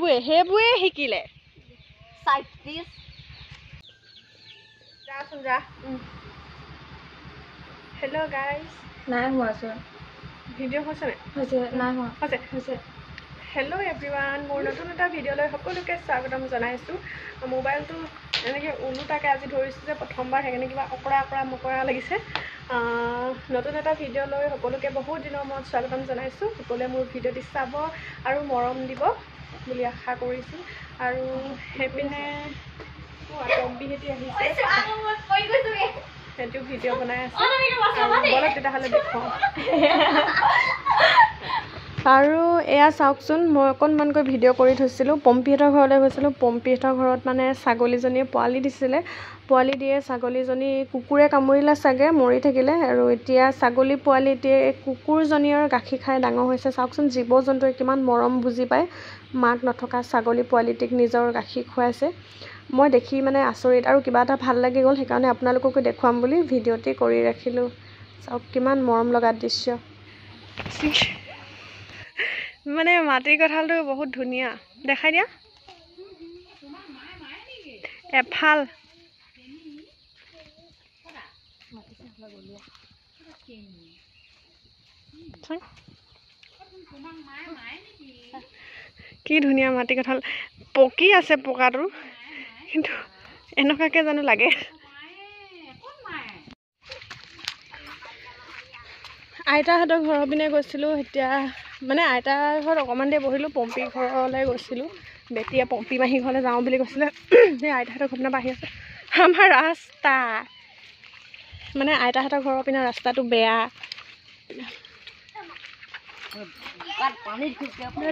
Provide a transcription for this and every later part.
সেইবোৰে শিকিলে সাইত্ৰিশ যাচোন যা হেল্ল' গাইজ নাই হোৱাচোন ভিডিঅ' হৈছে নাই হোৱা হৈছে হেল্ল' এভৰিৱান মোৰ নতুন এটা ভিডিঅ'লৈ সকলোকে স্বাগতম জনাইছোঁ মোবাইলটো এনেকৈ ওলোটাকৈ আজি ধৰিছোঁ যে প্ৰথমবাৰ সেইকাৰণে কিবা অকৰা মকৰা লাগিছে নতুন এটা ভিডিঅ'লৈ সকলোকে বহুত দিনৰ মূৰত স্বাগতম জনাইছোঁ সকলোৱে মোৰ ভিডিঅ'টি চাব আৰু মৰম দিব বুলি আশা কৰিছোঁ আৰু সেইপিনে কম্পিহেতি আহিছে সেইটো ভিডিঅ' বনাই আছে বলক তেতিয়াহ'লে দেখুৱাওঁ আৰু এয়া চাওকচোন মই অকণমানকৈ ভিডিঅ' কৰি থৈছিলোঁ পম্পীহঁতৰ ঘৰলৈ গৈছিলোঁ পম্পীহঁতৰ ঘৰত মানে ছাগলীজনীয়ে পোৱালি দিছিলে পোৱালি দিয়ে ছাগলীজনী কুকুৰে কামুৰিলে চাগে মৰি থাকিলে আৰু এতিয়া ছাগলী পোৱালি দিয়ে কুকুৰজনীৰ গাখীৰ খাই ডাঙৰ হৈছে চাওকচোন জীৱ জন্তুৱে কিমান মৰম বুজি পায় মাক নথকা ছাগলী পোৱালিটিক নিজৰ গাখীৰ খুৱাইছে মই দেখি মানে আচৰিত আৰু কিবা এটা ভাল লাগি গ'ল সেইকাৰণে আপোনালোককো দেখুৱাম বুলি ভিডিঅ'টি কৰি ৰাখিলোঁ চাওক কিমান মৰম লগা দৃশ্য মানে মাটিৰ কঁঠালটো বহুত ধুনীয়া দেখাই দিয়া এফাল কি ধুনীয়া মাটি কঁঠাল পকি আছে পকাটো কিন্তু এনেকুৱাকৈ জানো লাগে আইতাহঁতৰ ঘৰৰ পিনে গৈছিলোঁ এতিয়া মানে আইতাৰ ঘৰত অকণমান দেৰি বহিলোঁ পম্পী ঘৰলৈ গৈছিলোঁ বেটিয়ে পম্পী মাহী ঘৰলৈ যাওঁ বুলি কৈছিলে সেই আইতাহঁতৰ ঘৰ পিনে বাঢ়ি আছে আমাৰ ৰাস্তা মানে আইতাহঁতৰ ঘৰৰ পিনে ৰাস্তাটো বেয়া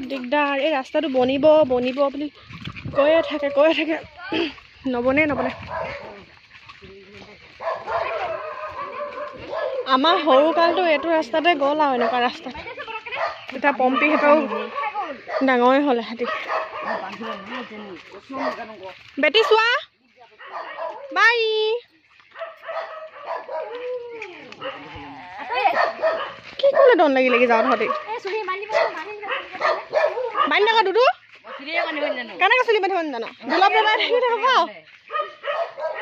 দিগদাৰ এই ৰাস্তাটো বনিব বুলি কৈয়ে থাকে নবনে আমাৰ সৰুকালটো এইটো ৰাস্তাতে গ'ল আৰু এনেকুৱা ৰাস্তা এতিয়া পম্পীহঁতেও ডাঙৰে হ'ল সিহঁতি বেটি চোৱা বাই কি ক'লে দন লাগি যাওঁ তহঁতি বান্ধি থাকা দুদু কেনেকৈ চুলি বান্ধিব জানো গোলাপ লগাই থাকিলে হ'ব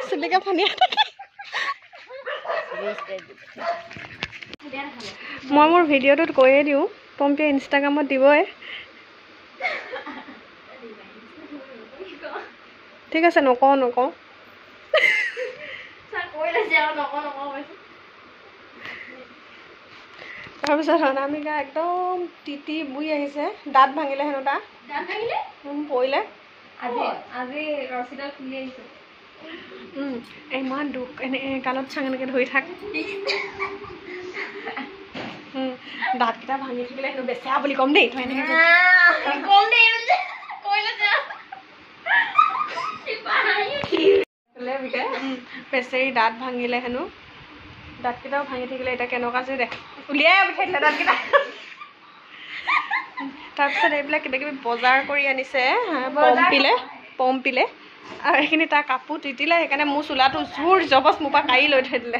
চুলিকে ফানি মই মোৰ ভিডিঅ'টোত কৈয়ে দিওঁ পম্পীয়ে ইনষ্টাগ্ৰামত দিবই ঠিক আছে নকওঁ তাৰপিছত অনামিকা একদম তিতি বুই আহিছে দাঁত ভাঙিলে হেনো তাৰ পৰিলে আজি ৰছীডাল খুলি আহিছে ইমান দুখ এনে গালত চাং এনেকৈ ধৰি থাক দাঁতকেইটা ভাঙি থাকিলে হেনো বেচেৰা বুলি ক'ম দেই তই এনেকৈ বেচেৰি দাঁত ভাঙিলে হেনো দাঁতকেইটাও ভাঙি থাকিলে এতিয়া কেনেকুৱা যে দেখ উলিয়াই পঠাই দিলে দাঁতকেইটা তাৰপিছত এইবিলাক কিবা কিবি বজাৰ কৰি আনিছে পম্পীলে আৰু এইখিনি তাৰ কাপোৰ তিতিলে সেইকাৰণে মোৰ চোলাটো জোৰ জবজ মোৰ পৰা কাঢ়ি লৈ থৈ দিলে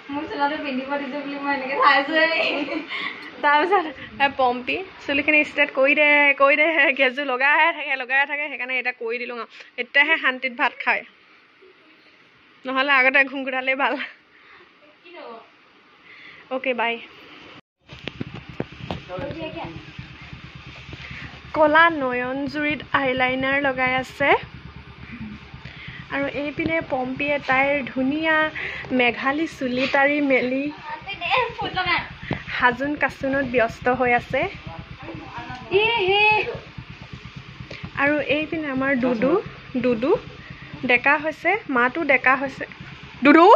মোৰ চোলাটো পিন্ধিব দিছোঁ বুলি মই এনেকৈ চাইছোঁ তাৰপিছত পম্পী চুলিখিনি ষ্ট্ৰেট কৰি দে গেজু লগাই থাকে সেইকাৰণে এতিয়া কৰি দিলোঁ আৰু এতিয়াহে শান্তিত ভাত খায় নহ'লে আগতে ঘুংঘুৰালেই ভাল অ'কে বাই ক'লা নয়নজুৰিত আইলাইনাৰ লগাই আছে আৰু এইপিনে পম্পীয়ে তাইৰ ধুনীয়া মেঘালী চুলি তাৰি মেলি হাজোন কাচোনত ব্যস্ত হৈ আছে আৰু এইপিনে আমাৰ দুদু ডেকা হৈছে মাটো ডেকা হৈছে দুদু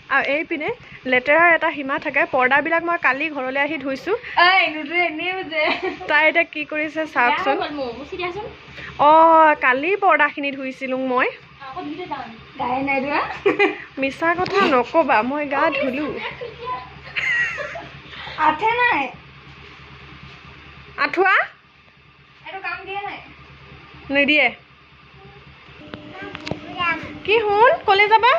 আৰু এইপিনে লেতেৰাৰ এটা সীমা থাকে পৰ্দাবিলাক মই কালি ঘৰলৈ আহি ধুইছোঁ তাই এতিয়া কি কৰিছে চাওকচোন কালি পৰ্দাখিনি ধুইছিলোঁ মই মিছা কথা নক'বা মই গা ধুলোঁ আঁঠুৱা নিদিয়ে কি শুন ক'লে যাবা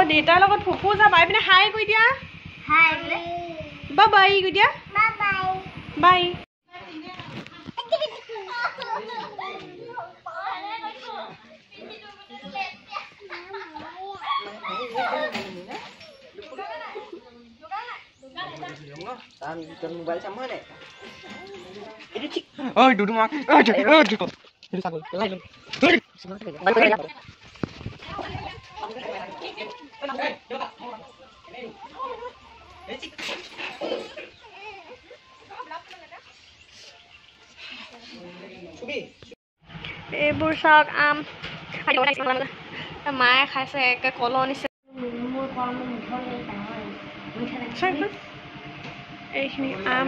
দেউতাৰ লগত ফুফু যাবা এইপিনে হাই কৈ দিয়া Hi. Bye bye, Gudia. Bye-bye. Bye. Mobile sama nih. Ini cik. Oh, duduk mak. Duduk. Ini sagul. Lain. এইবোৰ চাওক আম মায়ে খাইছে একে কলৰ নিচিনা এইখিনি আম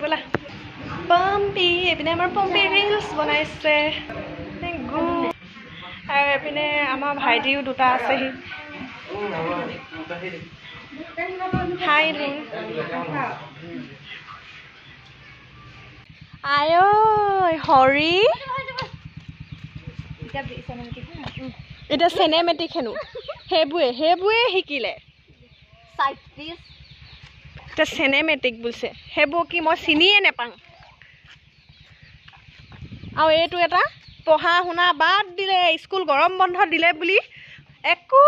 ব'লা পম্পি এইপিনে আমাৰ পম্পি ৰিলছ বনাইছে আৰু এইপিনে আমাৰ ভাইটিও দুটা আছেহি হাই ৰিং আয় হৰি এতিয়া চিনেমেটিক হেনো সেইবোৰে শিকিলে Side this. এতিয়া চিনেমেটিক বুলিছে সেইবোৰ কি মই চিনিয়ে নেপাওঁ আৰু এইটো এটা পঢ়া শুনা বাদ দিলে স্কুল গৰম বন্ধ দিলে বুলি একো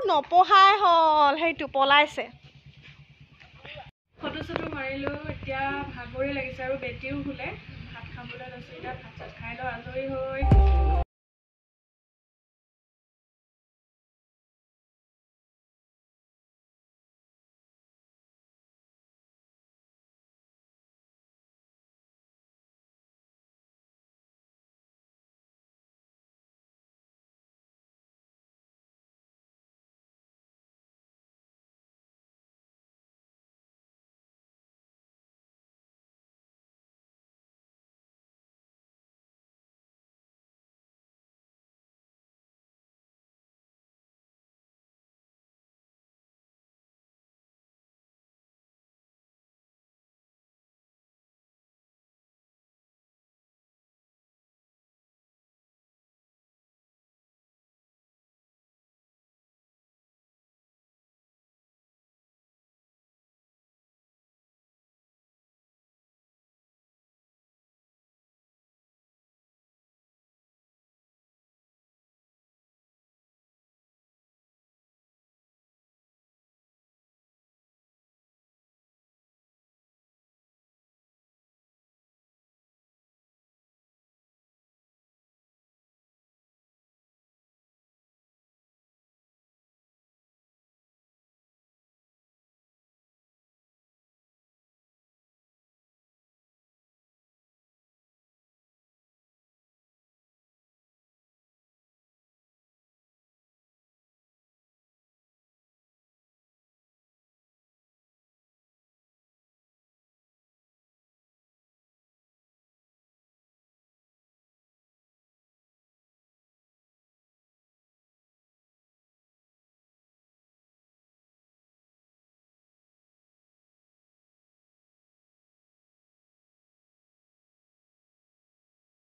নপঢ়াই হ'ল সেইটো পলাইছে ফটো চটো মাৰিলোঁ এতিয়া ভাগৰি লাগিছে আৰু বেটিও শুলে ভাত খাবলৈ লৈছোঁ এতিয়া ভাত চাত খাই লৈ আজৰি হৈ